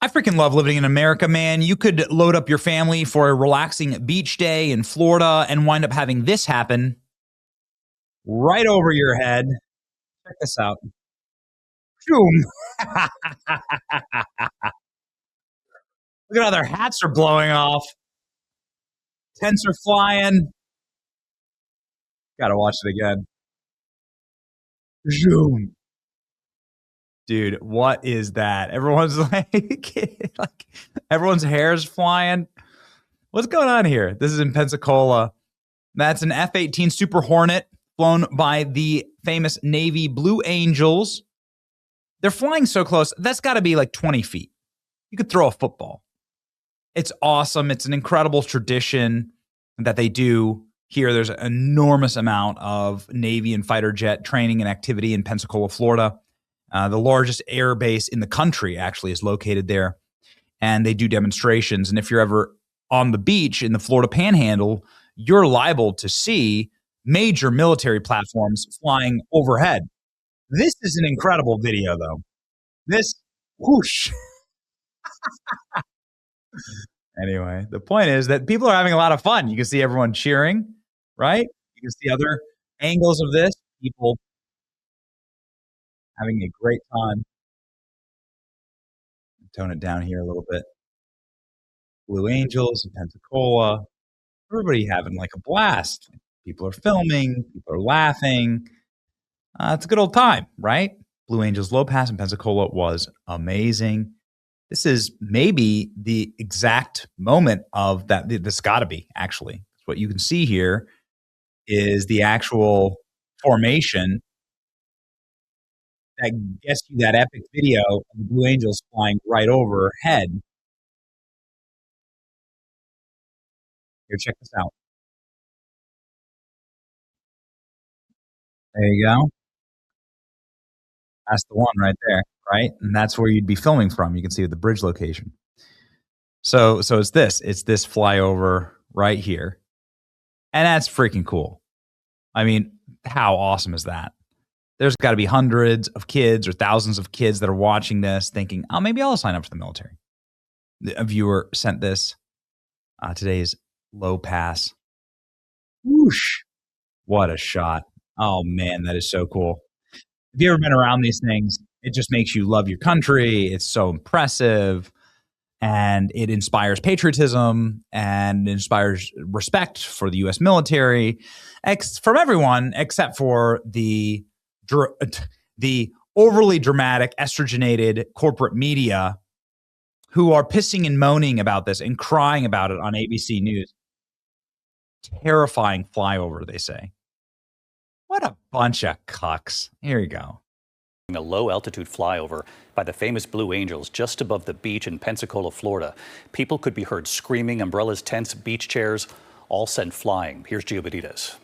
I freaking love living in America, man. You could load up your family for a relaxing beach day in Florida and wind up having this happen right over your head. Check this out. Boom. Look at how their hats are blowing off. Tents are flying. Gotta watch it again. Zoom. Dude, what is that? Everyone's like everyone's hair's flying. What's going on here? This is in Pensacola. That's an F-18 Super Hornet flown by the famous Navy Blue Angels. They're flying so close. That's got to be like 20 feet. You could throw a football. It's awesome. It's an incredible tradition that they do here. There's an enormous amount of Navy and fighter jet training and activity in Pensacola, Florida. The largest air base in the country actually is located there. And they do demonstrations. And if you're ever on the beach in the Florida Panhandle, you're liable to see major military platforms flying overhead. This is an incredible video, though. This, whoosh. Anyway, the point is that people are having a lot of fun. You can see everyone cheering, right? You can see other angles of this. People having a great time. Tone it down here a little bit. Blue Angels in Pensacola. Everybody having like a blast. People are filming. People are laughing. It's a good old time, right? Blue Angels Low Pass in Pensacola was amazing. This is maybe the exact moment of that. This got to be, actually. What you can see here is the actual formation that gets you that epic video of the Blue Angels flying right overhead. Here, check this out. There you go. That's the one right there, right? And that's where you'd be filming from. You can see the bridge location. So it's this flyover right here. And that's freaking cool. I mean, how awesome is that? There's got to be hundreds of kids or thousands of kids that are watching this thinking, oh, maybe I'll sign up for the military. A viewer sent this. Today's low pass. Whoosh. What a shot. Oh, man, that is so cool. Have you ever been around these things? It just makes you love your country. It's so impressive. And it inspires patriotism and inspires respect for the U.S. military from everyone except for the overly dramatic, estrogenated corporate media who are pissing and moaning about this and crying about it on ABC News. Terrifying flyover, they say. What a bunch of cucks. Here you go. A low-altitude flyover by the famous Blue Angels just above the beach in Pensacola, Florida. People could be heard screaming, umbrellas, tents, beach chairs, all sent flying. Here's Gio Benitez.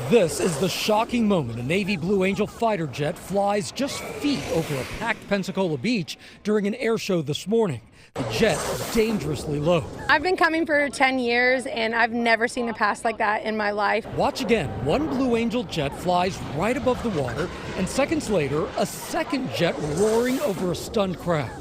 This is the shocking moment a Navy Blue Angel fighter jet flies just feet over a packed Pensacola beach during an air show this morning. The jet dangerously low. I've been coming for 10 years and I've never seen a pass like that in my life. Watch again. One Blue Angel jet flies right above the water, and seconds later, a second jet roaring over a stunned crowd.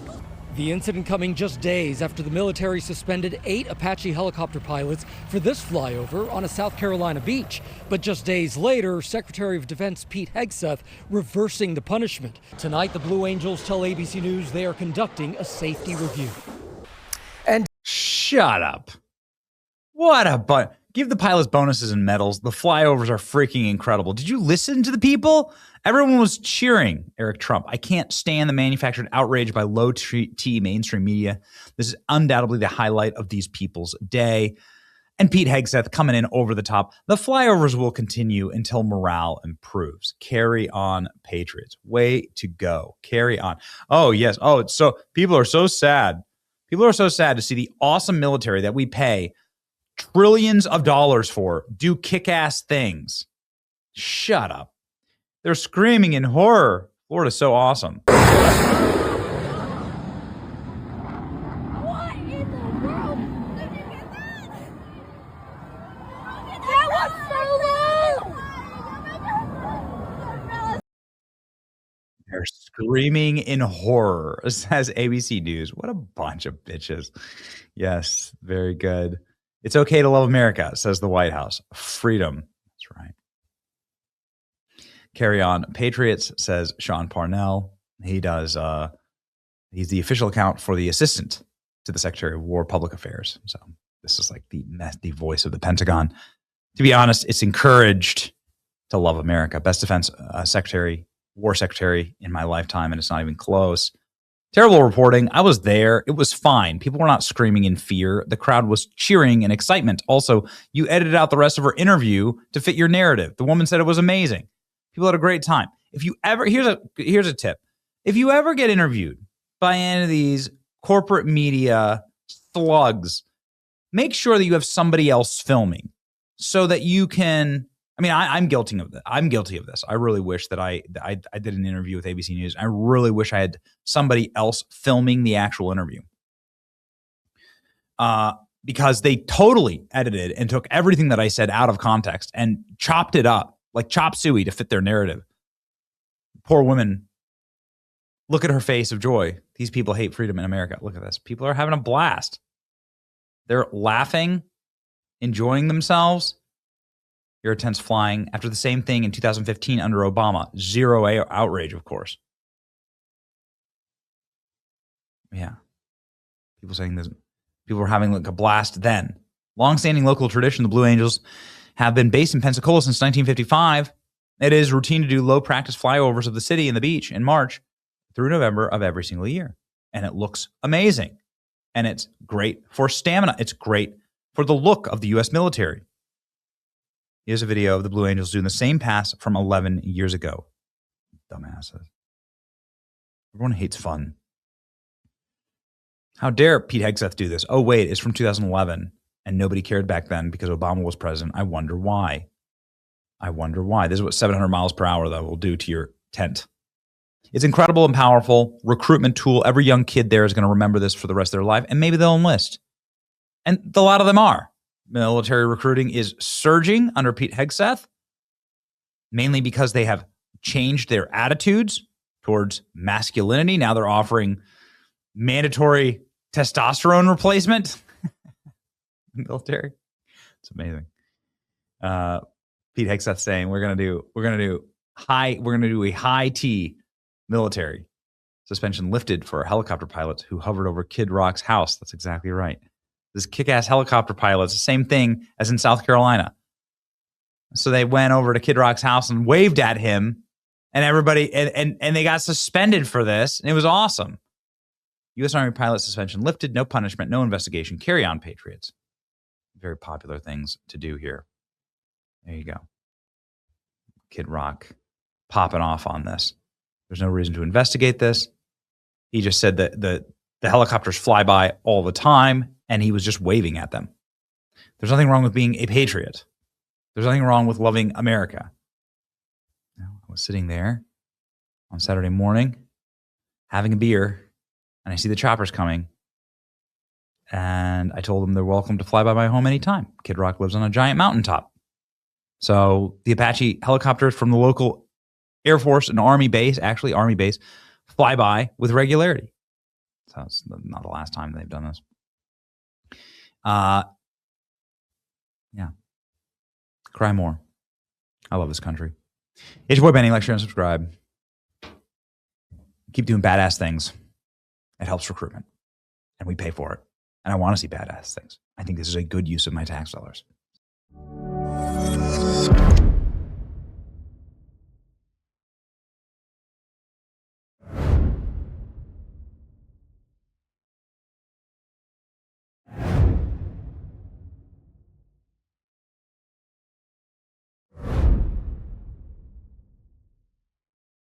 The incident coming just days after the military suspended 8 Apache helicopter pilots for this flyover on a South Carolina beach. But just days later, Secretary of Defense Pete Hegseth reversing the punishment. Tonight, the Blue Angels tell ABC News they are conducting a safety review. And shut up. What a give the pilots bonuses and medals. The flyovers are freaking incredible. Did you listen to the people? Everyone was cheering Eric Trump. I can't stand the manufactured outrage by low-T mainstream media. This is undoubtedly the highlight of these people's day. And Pete Hegseth coming in over the top. The flyovers will continue until morale improves. Carry on, Patriots. Way to go. Carry on. Oh, yes. Oh, it's so people are so sad. People are so sad to see the awesome military that we pay trillions of dollars for do kick-ass things. Shut up. They're screaming in horror. Florida's so awesome. What in the world? Did you get that? That was so low! They're screaming in horror, says ABC News. What a bunch of bitches. Yes, very good. It's okay to love America, says the White House. Freedom. That's right. Carry on. Patriots, says Sean Parnell. He does, he's the official account for the assistant to the Secretary of War Public Affairs. So this is like the voice of the Pentagon. To be honest, it's encouraged to love America. Best defense secretary, war secretary in my lifetime, and it's not even close. Terrible reporting. I was there. It was fine. People were not screaming in fear. The crowd was cheering in excitement. Also, you edited out the rest of her interview to fit your narrative. The woman said it was amazing. People had a great time. If you ever, here's a tip. If you ever get interviewed by any of these corporate media slugs, make sure that you have somebody else filming so that you can. I mean, I'm guilty of this. I'm guilty of this. I really wish that I did an interview with ABC News. I really wish I had somebody else filming the actual interview, because they totally edited and took everything that I said out of context and chopped it up like chop suey to fit their narrative. Poor woman. Look at her face of joy. These people hate freedom in America. Look at this. People are having a blast. They're laughing, enjoying themselves. Air attempts flying after the same thing in 2015 under Obama. Zero outrage, of course. Yeah. People saying this. People were having like a blast then. Long-standing local tradition, the Blue Angels have been based in Pensacola since 1955. It is routine to do low-practice flyovers of the city and the beach in March through November of every single year. And it looks amazing. And it's great for stamina. It's great for the look of the U.S. military. Here's a video of the Blue Angels doing the same pass from 11 years ago. Dumbasses. Everyone hates fun. How dare Pete Hegseth do this? Oh, wait, it's from 2011, and nobody cared back then because Obama was president. I wonder why. I wonder why. This is what 700 miles per hour, though, will do to your tent. It's incredible and powerful recruitment tool. Every young kid there is going to remember this for the rest of their life, and maybe they'll enlist. And a lot of them are. Military recruiting is surging under Pete Hegseth, mainly because they have changed their attitudes towards masculinity. Now they're offering mandatory testosterone replacement. Military. It's amazing. Pete Hegseth saying we're gonna do a high T military. Suspension lifted for helicopter pilots who hovered over Kid Rock's house. That's exactly right. This kick-ass helicopter pilot's the same thing as in South Carolina. So they went over to Kid Rock's house and waved at him, and everybody and they got suspended for this, and it was awesome. U.S. Army pilot suspension lifted, no punishment, no investigation. Carry on, Patriots. Very popular things to do here. There you go. Kid Rock popping off on this. There's no reason to investigate this. He just said that the helicopters fly by all the time, and he was just waving at them. There's nothing wrong with being a patriot. There's nothing wrong with loving America. I was sitting there on Saturday morning having a beer, and I see the choppers coming. And I told them they're welcome to fly by my home anytime. Kid Rock lives on a giant mountaintop. So the Apache helicopters from the local Air Force and Army base, actually Army base, fly by with regularity. So it's not the last time they've done this. Yeah. Cry more. I love this country. It's your boy Benny. Like, share, and subscribe. Keep doing badass things. It helps recruitment. And we pay for it. And I want to see badass things. I think this is a good use of my tax dollars.